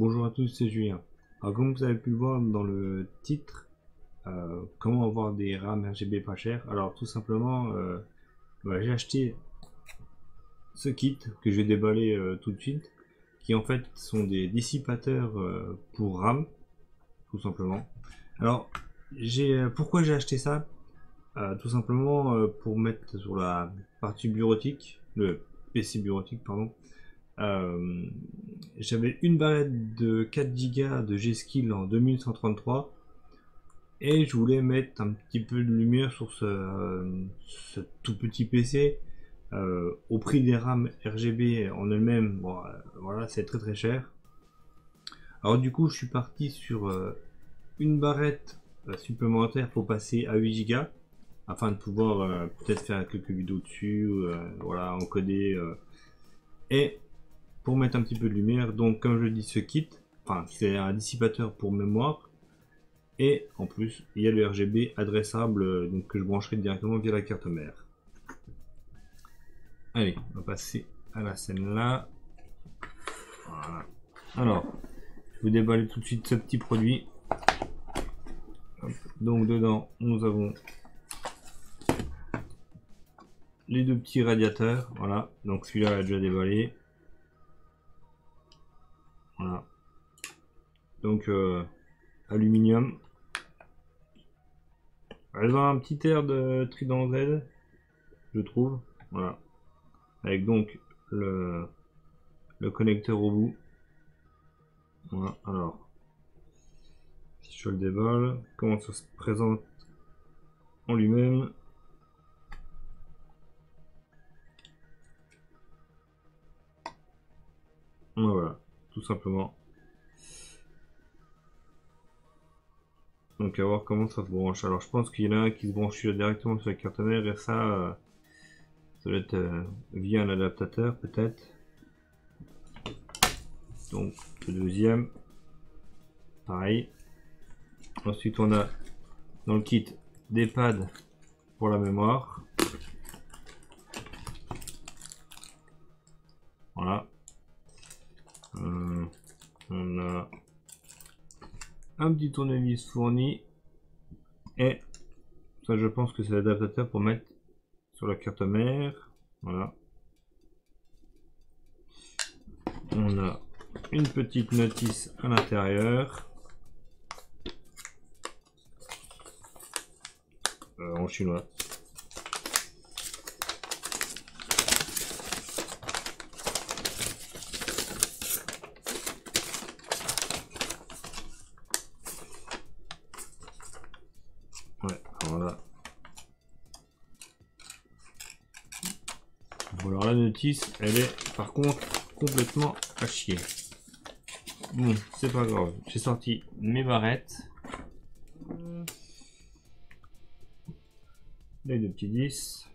Bonjour à tous, c'est Julien. Alors comme vous avez pu le voir dans le titre, comment avoir des RAM RGB pas chers. Alors tout simplement, j'ai acheté ce kit que je vais déballer tout de suite, qui en fait sont des dissipateurs pour RAM, tout simplement. Alors pourquoi j'ai acheté ça? Tout simplement pour mettre sur la partie bureautique, le PC bureautique pardon. Euh, J'avais une barrette de 4 Go de G-Skill en 2133 et je voulais mettre un petit peu de lumière sur ce tout petit PC au prix des RAM RGB en elles-mêmes. Bon, voilà, c'est très très cher. Alors du coup, je suis parti sur une barrette supplémentaire pour passer à 8 Go afin de pouvoir peut-être faire quelques vidéos dessus, voilà, encoder et pour mettre un petit peu de lumière. Donc comme je dis, ce kit, enfin c'est un dissipateur pour mémoire et en plus il y a le RGB adressable donc que je brancherai directement via la carte mère. Allez, on va passer à la scène là. Voilà. Alors, je vous déballe tout de suite ce petit produit. Hop. Donc dedans nous avons les deux petits radiateurs. Voilà, donc celui-là a déjà déballé. Voilà. Donc aluminium. Elles ont un petit air de Trident Z, je trouve. Voilà. Avec donc le connecteur au bout. Voilà. Alors, si je le déballe, comment ça se présente en lui-même. Voilà, tout simplement. Donc à voir comment ça se branche. Alors je pense qu'il y en a un qui se branche directement sur la carte mère et ça doit être via un adaptateur peut-être. Donc le deuxième, pareil. Ensuite on a dans le kit des pads pour la mémoire. Voilà. On a un petit tournevis fourni et ça je pense que c'est l'adaptateur pour mettre sur la carte mère. Voilà. On a une petite notice à l'intérieur en chinois. Ouais, voilà. Bon, alors la notice, elle est par contre complètement à chier. Bon, c'est pas grave. J'ai sorti mes barrettes. Les deux petits 10.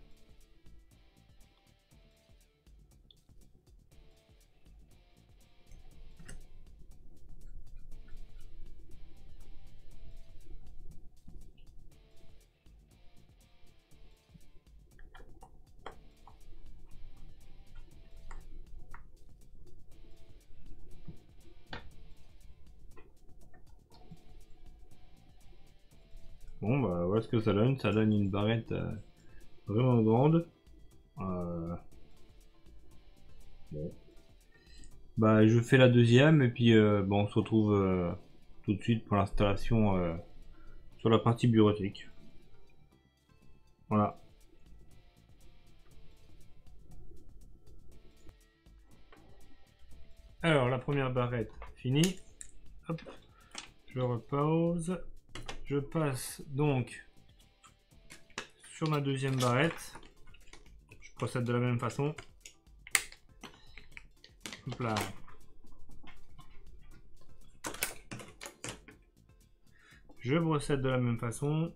Bon, bah voilà ce que ça donne. Ça donne une barrette vraiment grande. Bon. Bah, je fais la deuxième et puis bon, on se retrouve tout de suite pour l'installation sur la partie bureautique. Voilà. Alors, la première barrette finie. Hop, je repose. Je passe donc sur ma deuxième barrette. Je procède de la même façon. Hop là. Je procède de la même façon.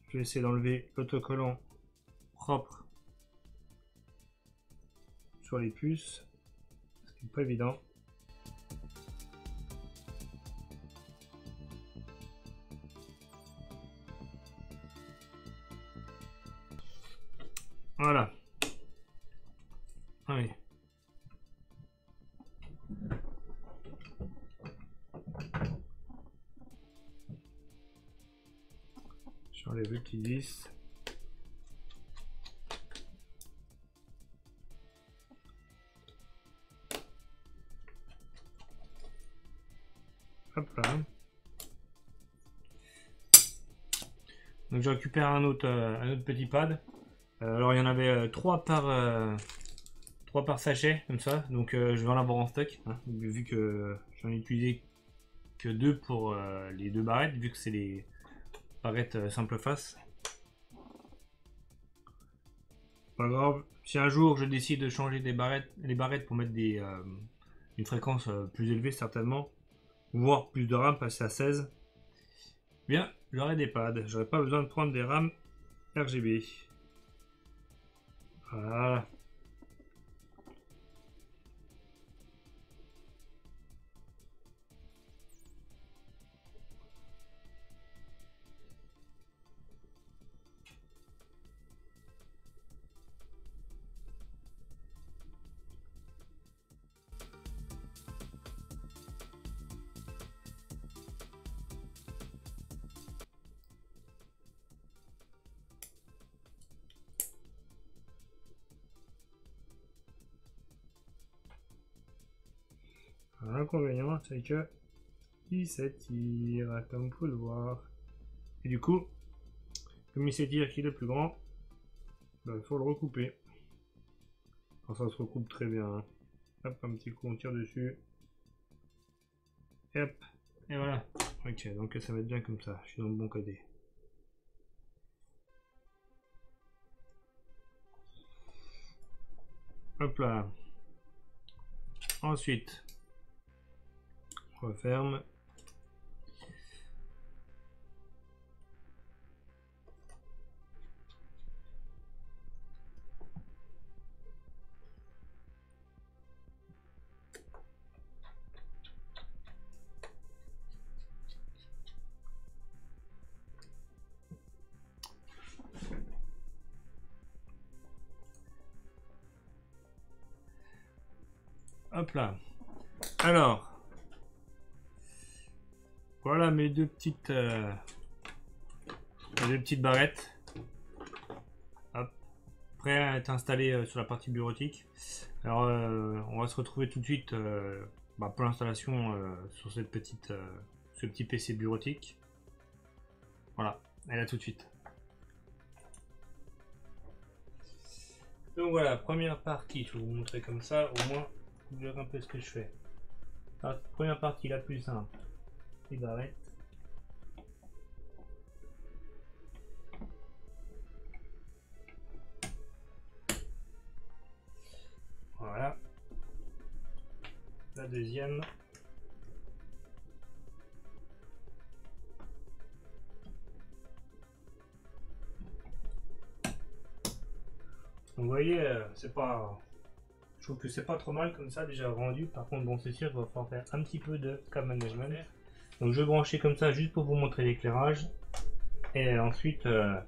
Je vais essayer d'enlever l'autocollant propre sur les puces. C'est pas évident. Voilà. Allez. J'enlève le petit vis. Hop là. Donc je récupère un autre petit pad. Alors il y en avait 3 par sachet comme ça. Donc je vais en avoir en stock. Hein, vu que j'en ai utilisé que 2 pour les 2 barrettes. Vu que c'est les barrettes simple face. Pas grave. Si un jour je décide de changer les barrettes pour mettre une fréquence plus élevée certainement. Voire plus de RAM, passer à 16. Bien, j'aurai des pads. J'aurai pas besoin de prendre des RAM RGB. Voilà. L'inconvénient, c'est que il s'étire, comme vous pouvez le voir. Et du coup, comme il s'étire qu'il est plus grand, il faut le recouper. Alors ça se recoupe très bien. Hein. Hop, un petit coup, on tire dessus. Et hop, et voilà. Ok, donc ça va être bien comme ça. Je suis dans le bon côté. Hop là. Ensuite, on referme. Hop là. Alors, voilà mes deux petites barrettes. Hop. Prêt à être installé sur la partie bureautique. Alors, on va se retrouver tout de suite pour l'installation sur ce petit PC bureautique. Voilà, et là tout de suite. Donc voilà, première partie, je vais vous montrer comme ça, au moins vous verrez un peu ce que je fais. Alors, première partie la plus simple, les barrettes. Voilà. La deuxième. Vous voyez, c'est pas... Je trouve que c'est pas trop mal comme ça déjà rendu. Par contre, bon, c'est sûr qu'il va falloir faire un petit peu de câble management. Donc je vais brancher comme ça juste pour vous montrer l'éclairage. Et ensuite, je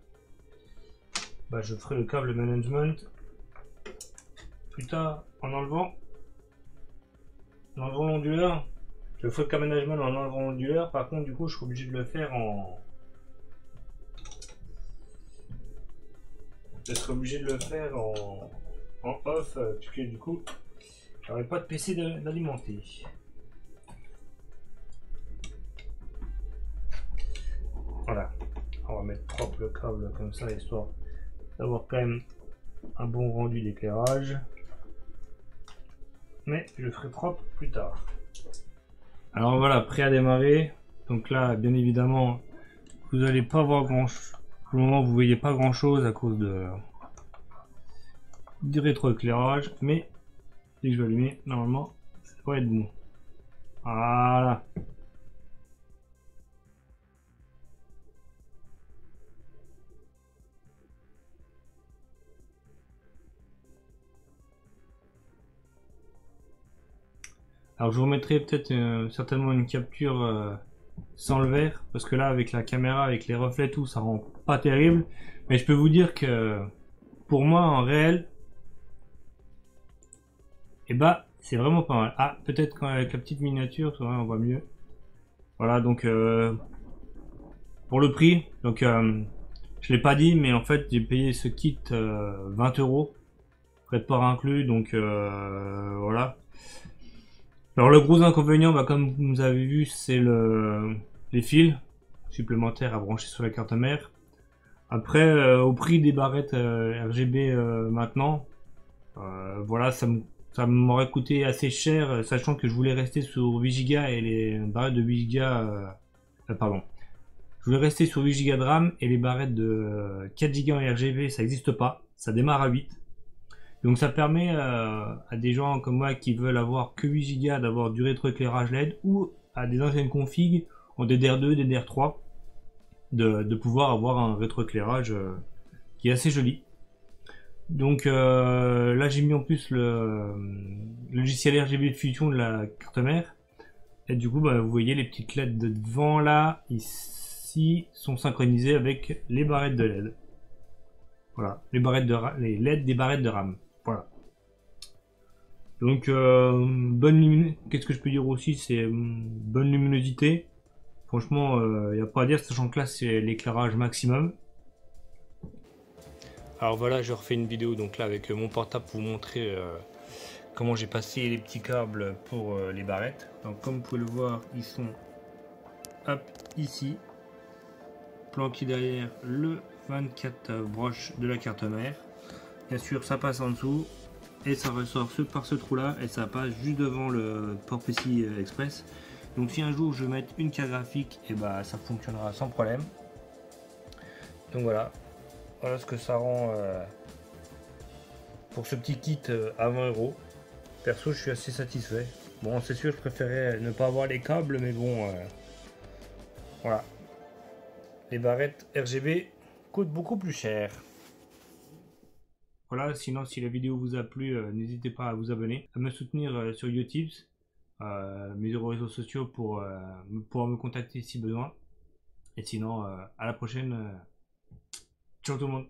ferai le câble management plus tard en enlevant l'onduleur. Je ferai le câble management en enlevant l'onduleur. Par contre, du coup, je serai obligé de le faire en... Je serai obligé de le faire en off, parce que du coup, j'aurai pas de PC d'alimenter. Voilà, on va mettre propre le câble comme ça, histoire d'avoir quand même un bon rendu d'éclairage. Mais je le ferai propre plus tard. Alors voilà, prêt à démarrer. Donc là, bien évidemment, vous n'allez pas voir grand-chose. Pour le moment, vous voyez pas grand-chose à cause du rétroéclairage, mais dès que je vais allumer, normalement, ça devrait être bon. Voilà. Alors je vous remettrai peut-être certainement une capture sans le verre, parce que là avec la caméra, avec les reflets tout, ça rend pas terrible. Mais je peux vous dire que pour moi en réel, c'est vraiment pas mal. Ah, peut-être qu'avec la petite miniature, on voit mieux. Voilà, donc pour le prix, donc Je l'ai pas dit, mais en fait j'ai payé ce kit 20 €, frais de port inclus, donc voilà. Alors le gros inconvénient, bah, comme vous avez vu, c'est les fils supplémentaires à brancher sur la carte mère. Après, au prix des barrettes RGB maintenant, voilà, ça m'aurait coûté assez cher, sachant que je voulais rester sur 8 Go et les barrettes de 8 Go, pardon. Je voulais rester sur 8 Go de RAM et les barrettes de 4 Go en RGB, ça n'existe pas. Ça démarre à 8. Donc ça permet à des gens comme moi qui veulent avoir que 8 Go d'avoir du rétroéclairage LED ou à des anciennes configs en DDR2, DDR3 de pouvoir avoir un rétroéclairage qui est assez joli. Donc là j'ai mis en plus le logiciel RGB de fusion de la carte mère. Et du coup bah, vous voyez les petites LED de devant là, ici, sont synchronisées avec les barrettes de LED. Voilà, les LED des barrettes de RAM. Voilà. Donc qu'est-ce que je peux dire aussi, c'est bonne luminosité. Franchement, il n'y a pas à dire, sachant que là c'est l'éclairage maximum. Alors voilà, je refais une vidéo donc là avec mon portable pour vous montrer comment j'ai passé les petits câbles pour les barrettes. Donc comme vous pouvez le voir, ils sont hop, ici, planqués derrière le 24 broches de la carte mère. Bien sûr, ça passe en dessous et ça ressort par ce trou là et ça passe juste devant le port PCI Express. Donc si un jour je veux mettre une carte graphique, et bah ça fonctionnera sans problème. Donc voilà. Voilà ce que ça rend pour ce petit kit à 20 €. Perso, je suis assez satisfait. Bon, c'est sûr, je préférais ne pas avoir les câbles, mais bon, voilà. Les barrettes RGB coûtent beaucoup plus cher. Voilà, sinon, si la vidéo vous a plu, n'hésitez pas à vous abonner, à me soutenir sur YouTube, mes réseaux sociaux pour pouvoir me contacter si besoin. Et sinon, à la prochaine. Ciao tout le monde.